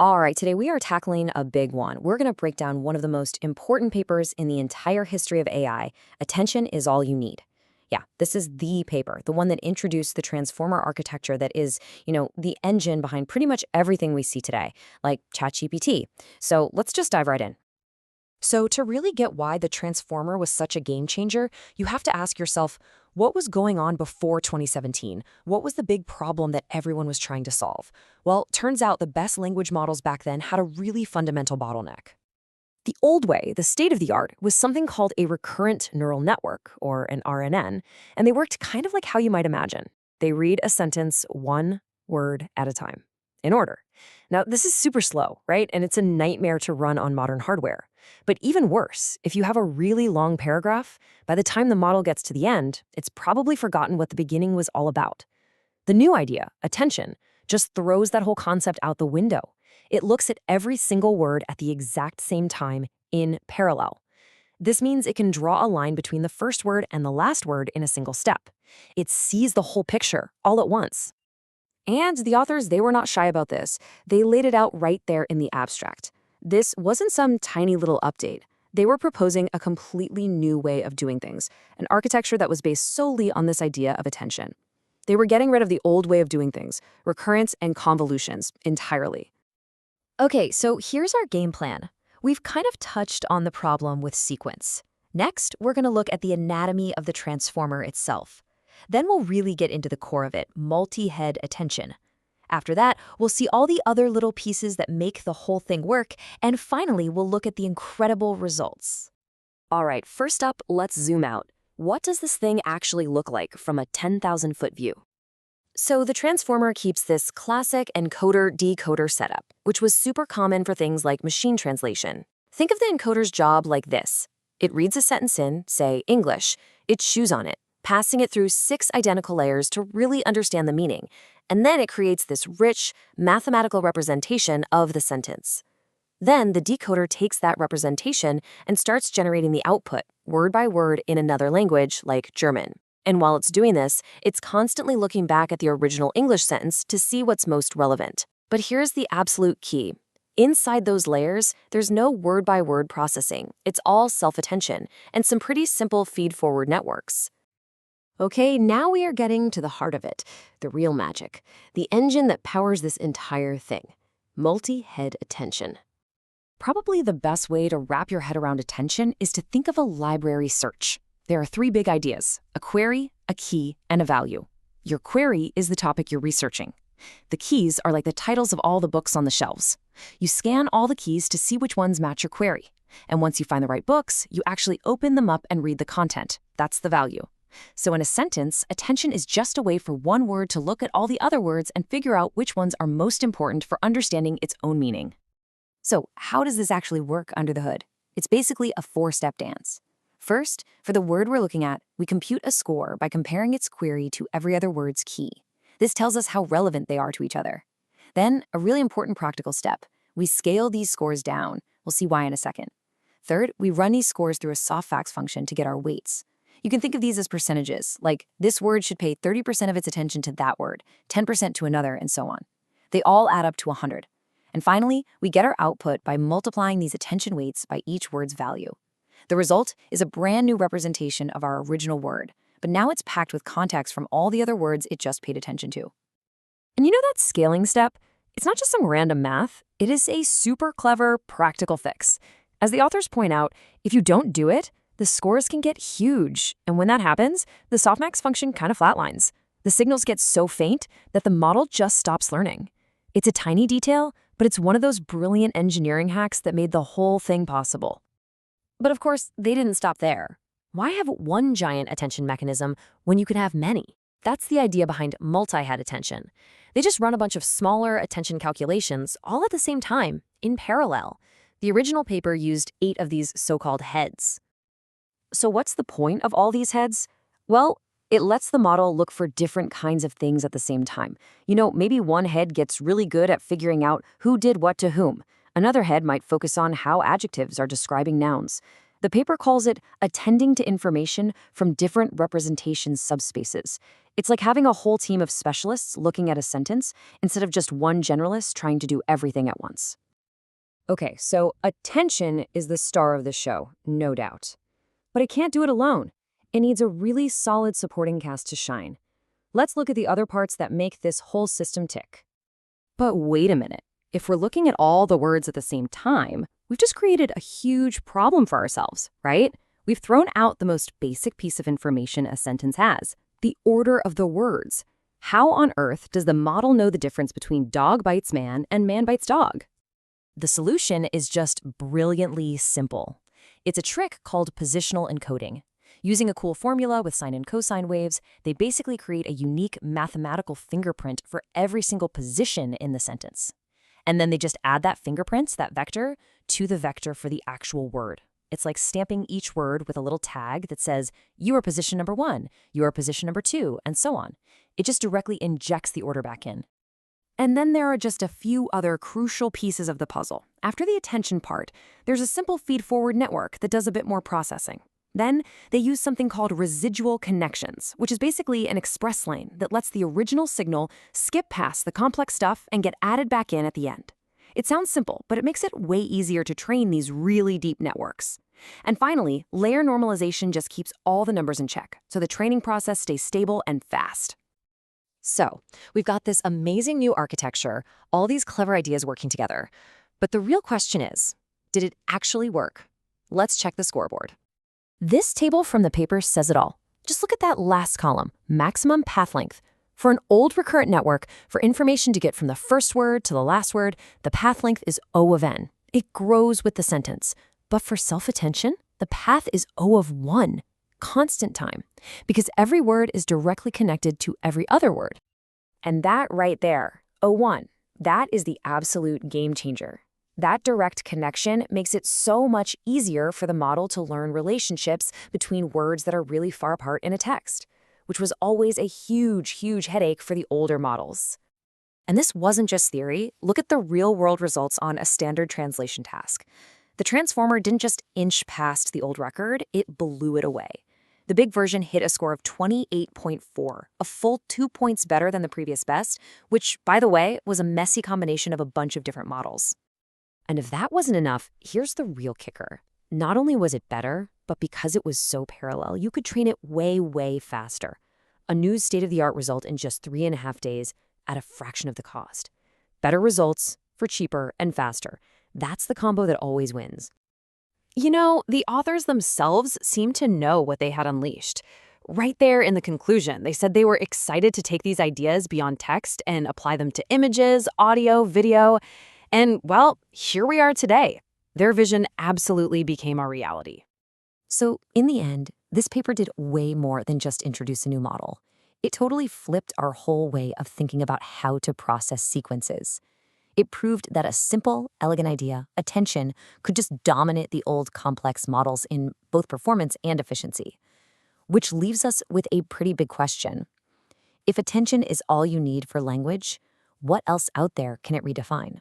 All right, today we are tackling a big one. We're going to break down one of the most important papers in the entire history of AI. Attention is all you need. Yeah, this is the paper, the one that introduced the transformer architecture that is, the engine behind pretty much everything we see today, like ChatGPT. So let's just dive right in. So, to really get why the Transformer was such a game changer, you have to ask yourself, what was going on before 2017? What was the big problem that everyone was trying to solve? Well, turns out the best language models back then had a really fundamental bottleneck. The old way, the state of the art, was something called a recurrent neural network, or an RNN, and they worked kind of like how you might imagine. They read a sentence one word at a time, in order. Now, this is super slow, right? And it's a nightmare to run on modern hardware. But even worse, if you have a really long paragraph, by the time the model gets to the end, it's probably forgotten what the beginning was all about. The new idea, attention, just throws that whole concept out the window. It looks at every single word at the exact same time in parallel. This means it can draw a line between the first word and the last word in a single step. It sees the whole picture all at once. And the authors, they were not shy about this. They laid it out right there in the abstract. This wasn't some tiny little update. They were proposing a completely new way of doing things, an architecture that was based solely on this idea of attention. They were getting rid of the old way of doing things, recurrence and convolutions, entirely. Okay, so here's our game plan. We've kind of touched on the problem with sequence. Next, we're going to look at the anatomy of the transformer itself. Then we'll really get into the core of it, multi-head attention. After that, we'll see all the other little pieces that make the whole thing work, and finally, we'll look at the incredible results. All right, first up, let's zoom out. What does this thing actually look like from a 10,000-foot view? So the transformer keeps this classic encoder-decoder setup, which was super common for things like machine translation. Think of the encoder's job like this. It reads a sentence in, say, English. It chews on it, passing it through 6 identical layers to really understand the meaning, and then it creates this rich, mathematical representation of the sentence. Then the decoder takes that representation and starts generating the output, word by word, in another language, like German. And while it's doing this, it's constantly looking back at the original English sentence to see what's most relevant. But here's the absolute key. Inside those layers, there's no word-by-word processing. It's all self-attention and some pretty simple feed-forward networks. Okay, now we are getting to the heart of it, the real magic, the engine that powers this entire thing, multi-head attention. Probably the best way to wrap your head around attention is to think of a library search. There are 3 big ideas: a query, a key, and a value. Your query is the topic you're researching. The keys are like the titles of all the books on the shelves. You scan all the keys to see which ones match your query. And once you find the right books, you actually open them up and read the content. That's the value. So in a sentence, attention is just a way for one word to look at all the other words and figure out which ones are most important for understanding its own meaning. So how does this actually work under the hood? It's basically a 4-step dance. First, for the word we're looking at, we compute a score by comparing its query to every other word's key. This tells us how relevant they are to each other. Then, a really important practical step, we scale these scores down. We'll see why in a second. Third, we run these scores through a softfax function to get our weights. You can think of these as percentages, like this word should pay 30% of its attention to that word, 10% to another, and so on. They all add up to 100. And finally, we get our output by multiplying these attention weights by each word's value. The result is a brand new representation of our original word, but now it's packed with context from all the other words it just paid attention to. And you know that scaling step? It's not just some random math. It is a super clever, practical fix. As the authors point out, if you don't do it, the scores can get huge. And when that happens, the softmax function kind of flatlines. The signals get so faint that the model just stops learning. It's a tiny detail, but it's one of those brilliant engineering hacks that made the whole thing possible. But of course, they didn't stop there. Why have one giant attention mechanism when you can have many? That's the idea behind multi-head attention. They just run a bunch of smaller attention calculations all at the same time, in parallel. The original paper used 8 of these so-called heads. So what's the point of all these heads? Well, it lets the model look for different kinds of things at the same time. Maybe one head gets really good at figuring out who did what to whom. Another head might focus on how adjectives are describing nouns. The paper calls it attending to information from different representation subspaces. It's like having a whole team of specialists looking at a sentence instead of just one generalist trying to do everything at once. Okay, so attention is the star of the show, no doubt. But it can't do it alone. It needs a really solid supporting cast to shine. Let's look at the other parts that make this whole system tick. But wait a minute. If we're looking at all the words at the same time, we've just created a huge problem for ourselves, right? We've thrown out the most basic piece of information a sentence has, the order of the words. How on earth does the model know the difference between dog bites man and man bites dog? The solution is just brilliantly simple. It's a trick called positional encoding. Using a cool formula with sine and cosine waves, they basically create a unique mathematical fingerprint for every single position in the sentence. And then they just add that fingerprint, that vector, to the vector for the actual word. It's like stamping each word with a little tag that says, you are position number 1, you are position number 2, and so on. It just directly injects the order back in. And then there are just a few other crucial pieces of the puzzle. After the attention part, there's a simple feed-forward network that does a bit more processing. Then they use something called residual connections, which is basically an express lane that lets the original signal skip past the complex stuff and get added back in at the end. It sounds simple, but it makes it way easier to train these really deep networks. And finally, layer normalization just keeps all the numbers in check, so the training process stays stable and fast. So, we've got this amazing new architecture, all these clever ideas working together. But the real question is, did it actually work? Let's check the scoreboard. This table from the paper says it all. Just look at that last column, maximum path length. For an old recurrent network, for information to get from the first word to the last word, the path length is O of n. It grows with the sentence. But for self-attention, the path is O of 1, constant time, because every word is directly connected to every other word. And that right there, O1, that is the absolute game changer. That direct connection makes it so much easier for the model to learn relationships between words that are really far apart in a text, which was always a huge headache for the older models. And this wasn't just theory. Look at the real-world results on a standard translation task. The transformer didn't just inch past the old record, it blew it away. The big version hit a score of 28.4, a full 2 points better than the previous best, which, by the way, was a messy combination of a bunch of different models. And if that wasn't enough, here's the real kicker. Not only was it better, but because it was so parallel, you could train it way faster. A new state-of-the-art result in just 3.5 days at a fraction of the cost. Better results for cheaper and faster. That's the combo that always wins. You know, the authors themselves seem to know what they had unleashed. Right there in the conclusion, they said they were excited to take these ideas beyond text and apply them to images, audio, video. And, well, here we are today. Their vision absolutely became our reality. So, in the end, this paper did way more than just introduce a new model. It totally flipped our whole way of thinking about how to process sequences. It proved that a simple, elegant idea, attention, could just dominate the old complex models in both performance and efficiency. Which leaves us with a pretty big question. If attention is all you need for language, what else out there can it redefine?